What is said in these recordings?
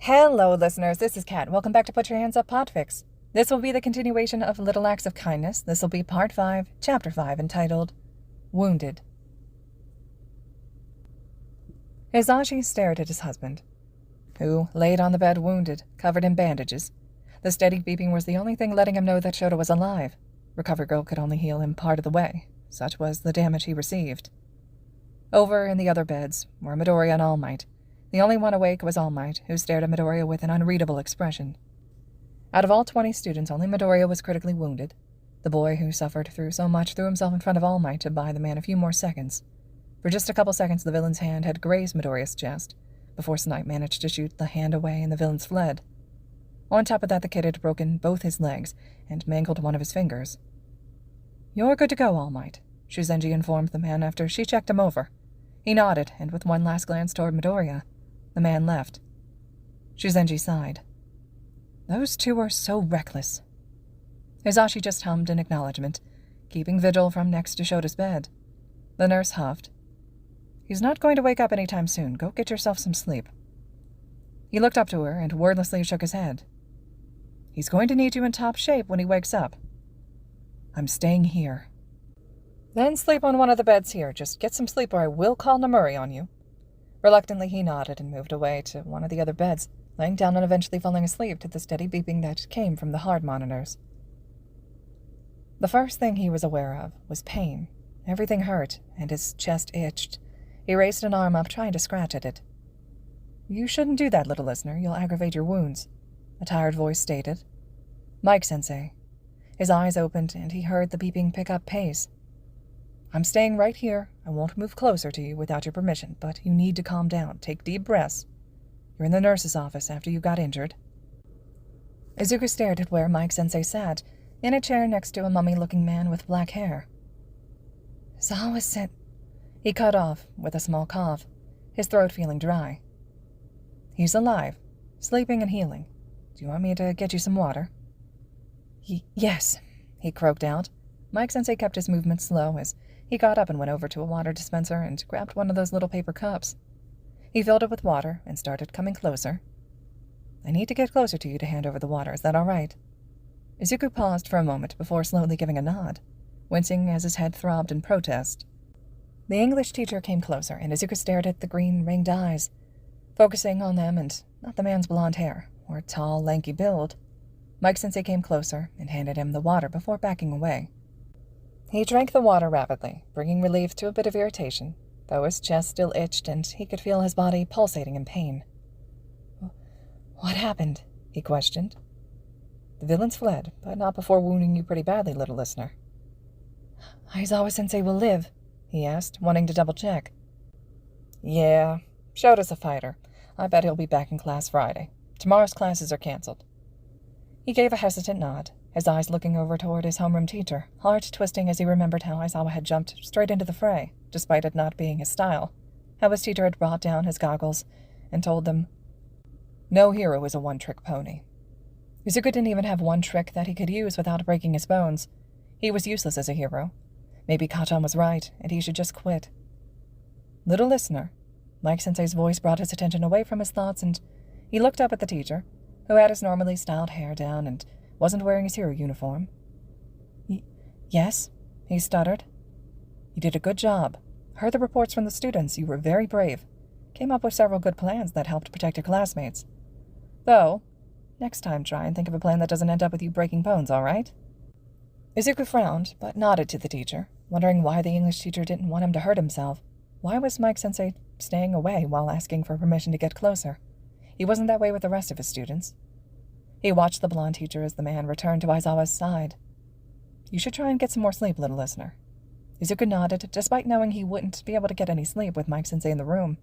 Hello, listeners. This is Kat. Welcome back to Put Your Hands Up Podfic. This will be the continuation of Little Acts of Kindness. This will be Part 5, Chapter 5, entitled Wounded. Hizashi stared at his husband, who laid on the bed wounded, covered in bandages. The steady beeping was the only thing letting him know that Shota was alive. Recovery Girl could only heal him part of the way. Such was the damage he received. Over in the other beds were Midoriya and All Might. The only one awake was All Might, who stared at Midoriya with an unreadable expression. Out of all 20 students, only Midoriya was critically wounded. The boy who suffered through so much threw himself in front of All Might to buy the man a few more seconds. For just a couple seconds, the villain's hand had grazed Midoriya's chest, before Snipe managed to shoot the hand away and the villains fled. On top of that, the kid had broken both his legs and mangled one of his fingers. "You're good to go, All Might," Shuzenji informed the man after she checked him over. He nodded, and with one last glance toward Midoriya, the man left. Shuzenji sighed. Those two are so reckless. Hizashi just hummed in acknowledgement, keeping vigil from next to Shota's bed. The nurse huffed. He's not going to wake up any time soon. Go get yourself some sleep. He looked up to her and wordlessly shook his head. He's going to need you in top shape when he wakes up. I'm staying here. Then sleep on one of the beds here. Just get some sleep or I will call Namuri on you. Reluctantly, he nodded and moved away to one of the other beds, laying down and eventually falling asleep to the steady beeping that came from the heart monitors. The first thing he was aware of was pain. Everything hurt, and his chest itched. He raised an arm up, trying to scratch at it. You shouldn't do that, little listener. You'll aggravate your wounds, a tired voice stated. Mike-sensei. His eyes opened, and he heard the beeping pick up pace. I'm staying right here. I won't move closer to you without your permission, but you need to calm down. Take deep breaths. You're in the nurse's office after you got injured. Izuku stared at where Mike-sensei sat, in a chair next to a mummy-looking man with black hair. Aizawa-sen... He cut off with a small cough, his throat feeling dry. He's alive, sleeping and healing. Do you want me to get you some water? Yes, he croaked out. Mike-sensei kept his movements slow as he got up and went over to a water dispenser and grabbed one of those little paper cups. He filled it with water and started coming closer. I need to get closer to you to hand over the water. Is that all right? Izuku paused for a moment before slowly giving a nod, wincing as his head throbbed in protest. The English teacher came closer, and Izuku stared at the green, ringed eyes, focusing on them and not the man's blonde hair or tall, lanky build. Mike-sensei came closer and handed him the water before backing away. He drank the water rapidly, bringing relief to a bit of irritation, though his chest still itched and he could feel his body pulsating in pain. What happened? He questioned. The villains fled, but not before wounding you pretty badly, little listener. Aizawa-sensei will live? He asked, wanting to double-check. Yeah, Shota's a fighter. I bet he'll be back in class Friday. Tomorrow's classes are canceled. He gave a hesitant nod, his eyes looking over toward his homeroom teacher, heart twisting as he remembered how Aizawa had jumped straight into the fray, despite it not being his style, how his teacher had brought down his goggles and told them, no hero is a one-trick pony. Izuku didn't even have one trick that he could use without breaking his bones. He was useless as a hero. Maybe Kacchan was right, and he should just quit. Little listener, Mike-sensei's voice brought his attention away from his thoughts, and he looked up at the teacher, who had his normally styled hair down and wasn't wearing his hero uniform. Yes, he stuttered. You did a good job. Heard the reports from the students. You were very brave. Came up with several good plans that helped protect your classmates. Though, next time try and think of a plan that doesn't end up with you breaking bones, all right? Izuku frowned, but nodded to the teacher, wondering why the English teacher didn't want him to hurt himself. Why was Mike-sensei staying away while asking for permission to get closer? He wasn't that way with the rest of his students. He watched the blonde teacher as the man returned to Aizawa's side. You should try and get some more sleep, little listener. Izuku nodded, despite knowing he wouldn't be able to get any sleep with Mike-sensei in the room.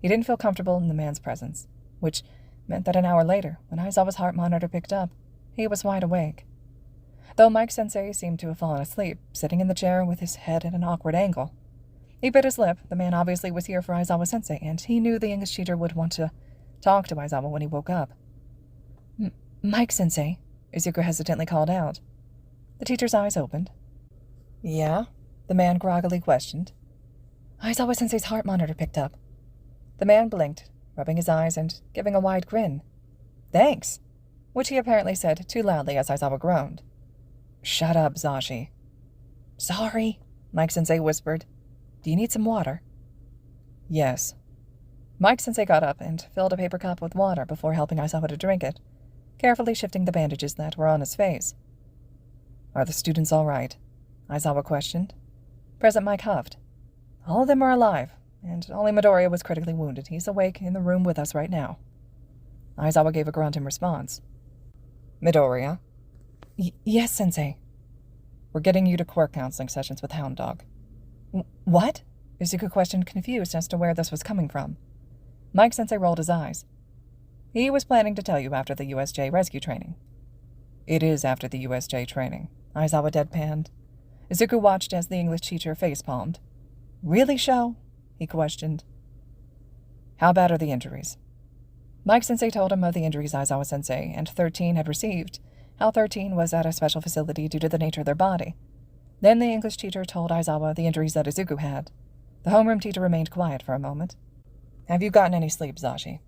He didn't feel comfortable in the man's presence, which meant that an hour later, when Aizawa's heart monitor picked up, he was wide awake. Though Mike-sensei seemed to have fallen asleep, sitting in the chair with his head at an awkward angle. He bit his lip. The man obviously was here for Aizawa-sensei, and he knew the English teacher would want to talk to Aizawa when he woke up. Mike-sensei, Izuku hesitantly called out. The teacher's eyes opened. Yeah? The man groggily questioned. Aizawa-sensei's heart monitor picked up. The man blinked, rubbing his eyes and giving a wide grin, Thanks, which he apparently said too loudly as Aizawa groaned. Shut up, Zashi. Sorry, Mike-sensei whispered. Do you need some water? Yes. Mike-sensei got up and filled a paper cup with water before helping Aizawa to drink it, carefully shifting the bandages that were on his face. Are the students all right? Aizawa questioned. President Mike huffed. All of them are alive, and only Midoriya was critically wounded. He's awake in the room with us right now. Aizawa gave a grunt in response. Midoriya? Yes, Sensei. We're getting you to quirk counseling sessions with Hound Dog. What? Izuku questioned, confused as to where this was coming from. Mike-sensei rolled his eyes. He was planning to tell you after the USJ rescue training. It is after the USJ training, Aizawa deadpanned. Izuku watched as the English teacher face-palmed. Really, Sho? He questioned. How bad are the injuries? Mike-sensei told him of the injuries Aizawa-sensei and 13 had received, how 13 was at a special facility due to the nature of their body. Then the English teacher told Aizawa the injuries that Izuku had. The homeroom teacher remained quiet for a moment. Have you gotten any sleep, Zashi?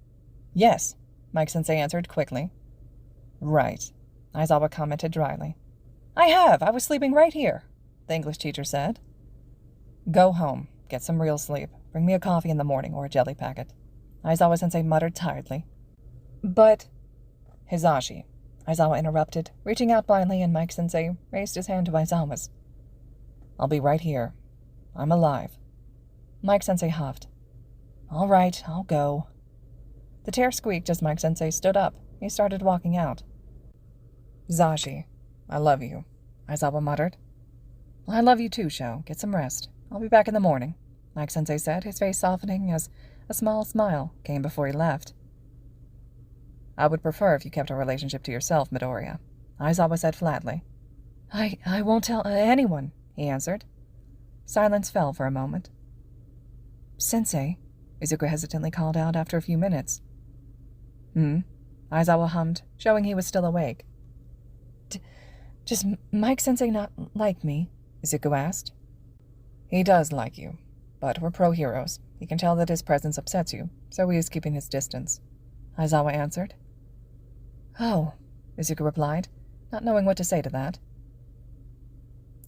Yes, Mike-sensei answered quickly. Right, Aizawa commented dryly. I have. I was sleeping right here, the English teacher said. Go home. Get some real sleep. Bring me a coffee in the morning or a jelly packet. Aizawa-sensei muttered tiredly. But... Hizashi, Aizawa interrupted, reaching out blindly, and Mike-sensei raised his hand to Aizawa's. I'll be right here. I'm alive. Mike-sensei huffed. All right, I'll go. The chair squeaked as Mike-sensei stood up. He started walking out. Zashi, I love you, Aizawa muttered. I love you too, Sho. Get some rest. I'll be back in the morning, Mike-sensei said, his face softening as a small smile came before he left. I would prefer if you kept our relationship to yourself, Midoriya, Aizawa said flatly. I won't tell anyone, he answered. Silence fell for a moment. Sensei, Izuku hesitantly called out after a few minutes. Aizawa hummed, showing he was still awake. Does Mike-sensei not like me? Izuku asked. He does like you, but we're pro-heroes. He can tell that his presence upsets you, so he is keeping his distance, Aizawa answered. Oh, Izuku replied, not knowing what to say to that.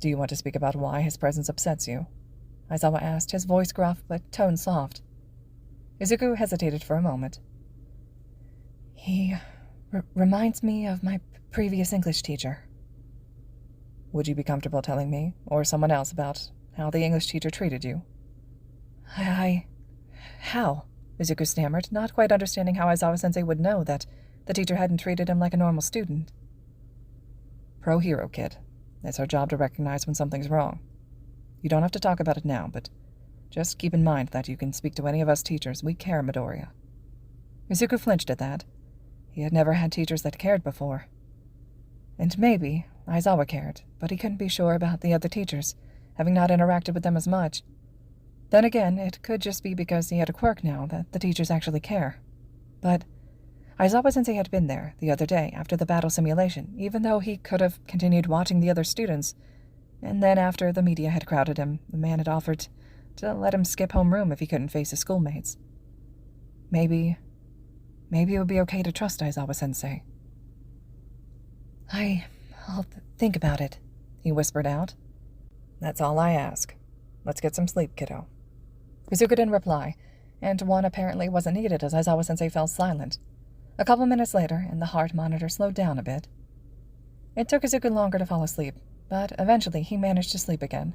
Do you want to speak about why his presence upsets you? Aizawa asked, his voice gruff but tone soft. Izuku hesitated for a moment. He reminds me of my previous English teacher. Would you be comfortable telling me, or someone else, about how the English teacher treated you? How? Izuku stammered, not quite understanding how Aizawa-sensei would know that the teacher hadn't treated him like a normal student. Pro-hero, kid. It's our job to recognize when something's wrong. You don't have to talk about it now, but just keep in mind that you can speak to any of us teachers. We care, Midoriya. Izuku flinched at that. He had never had teachers that cared before. And maybe Aizawa cared, but he couldn't be sure about the other teachers, having not interacted with them as much. Then again, it could just be because he had a quirk now that the teachers actually care. But Aizawa-sensei had been there the other day after the battle simulation, even though he could have continued watching the other students. And then after the media had crowded him, the man had offered to let him skip homeroom if he couldn't face his schoolmates. Maybe it would be okay to trust Aizawa-sensei. I'll think about it, he whispered out. That's all I ask. Let's get some sleep, kiddo. Izuku didn't reply, and one apparently wasn't needed as Aizawa-sensei fell silent. A couple minutes later, and the heart monitor slowed down a bit. It took Izuku longer to fall asleep, but eventually he managed to sleep again.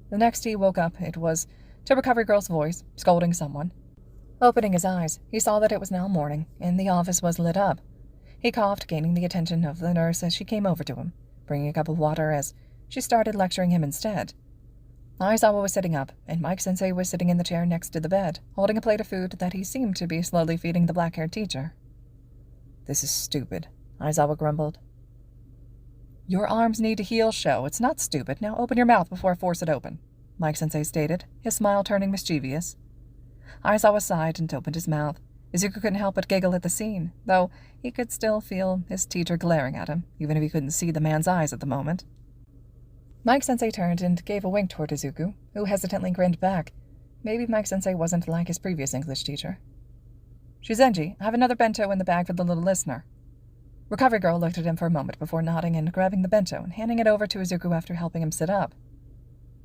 The next he woke up, it was to Recovery Girl's voice, scolding someone. Opening his eyes, he saw that it was now morning, and the office was lit up. He coughed, gaining the attention of the nurse as she came over to him, bringing a cup of water as she started lecturing him instead. Aizawa was sitting up, and Mike-sensei was sitting in the chair next to the bed, holding a plate of food that he seemed to be slowly feeding the black-haired teacher. This is stupid, Aizawa grumbled. Your arms need to heal, Sho. It's not stupid. Now open your mouth before I force it open, Mike-sensei stated, his smile turning mischievous. Aizawa sighed and opened his mouth. Izuku couldn't help but giggle at the scene, though he could still feel his teacher glaring at him, even if he couldn't see the man's eyes at the moment. Mike-sensei turned and gave a wink toward Izuku, who hesitantly grinned back. Maybe Mike-sensei wasn't like his previous English teacher. Shizenji, I have another bento in the bag for the little listener, Recovery Girl looked at him for a moment before nodding and grabbing the bento and handing it over to Izuku after helping him sit up.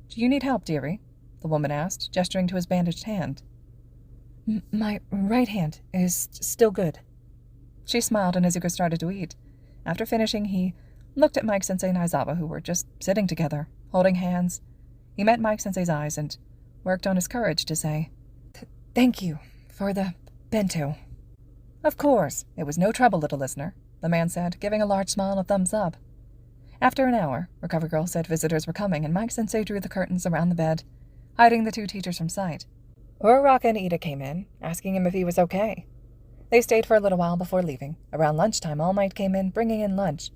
Do you need help, dearie? The woman asked, gesturing to his bandaged hand. My right hand is still good. She smiled and Izuku started to eat. After finishing, he looked at Mike-sensei and Aizawa, who were just sitting together, holding hands. He met Mike-sensei's eyes and worked on his courage to say, Thank you for the bento. Of course, it was no trouble, little listener, the man said, giving a large smile and a thumbs up. After an hour, Recovery Girl said visitors were coming, and Mike-sensei drew the curtains around the bed, hiding the two teachers from sight. Uraraka and Ida came in, asking him if he was okay. They stayed for a little while before leaving. Around lunchtime, All Might came in, bringing in lunch.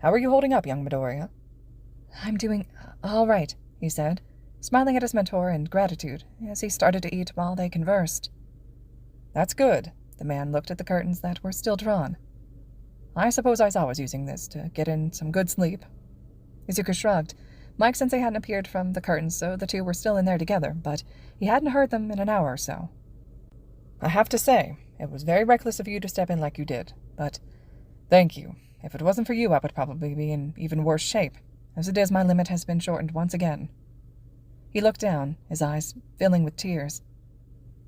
How are you holding up, young Midoriya? I'm doing all right, he said, smiling at his mentor in gratitude as he started to eat while they conversed. That's good. The man looked at the curtains that were still drawn. I suppose Aizawa's using this to get in some good sleep. Izuku shrugged. Mike-sensei hadn't appeared from the curtains, so the two were still in there together, but he hadn't heard them in an hour or so. I have to say, it was very reckless of you to step in like you did, but thank you. If it wasn't for you, I would probably be in even worse shape. As it is, my limit has been shortened once again. He looked down, his eyes filling with tears.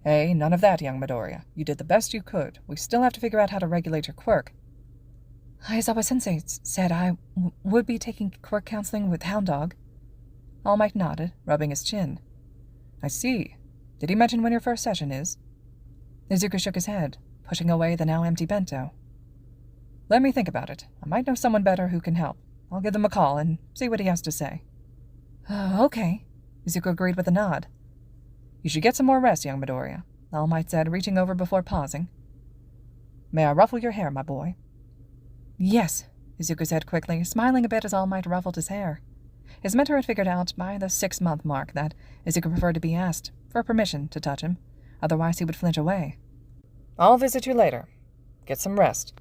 Hey, none of that, young Midoriya. You did the best you could. We still have to figure out how to regulate your quirk. Aizawa-sensei said I would be taking quirk counseling with Hound Dog. All Might nodded, rubbing his chin. I see. Did he mention when your first session is? Izuku shook his head, pushing away the now empty bento. Let me think about it. I might know someone better who can help. I'll give them a call and see what he has to say. Okay, Izuku agreed with a nod. You should get some more rest, young Midoriya, All Might said, reaching over before pausing. May I ruffle your hair, my boy? Yes, Izuku said quickly, smiling a bit as All Might ruffled his hair. His mentor had figured out by the 6-month mark that Izuku preferred to be asked for permission to touch him, otherwise he would flinch away. I'll visit you later. Get some rest.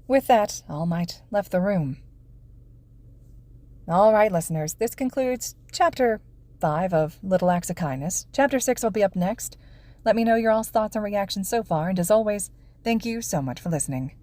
With that, All Might left the room. All right, listeners, this concludes Chapter 5 of Little Acts of Kindness. Chapter 6 will be up next. Let me know your all's thoughts and reactions so far, and as always, thank you so much for listening.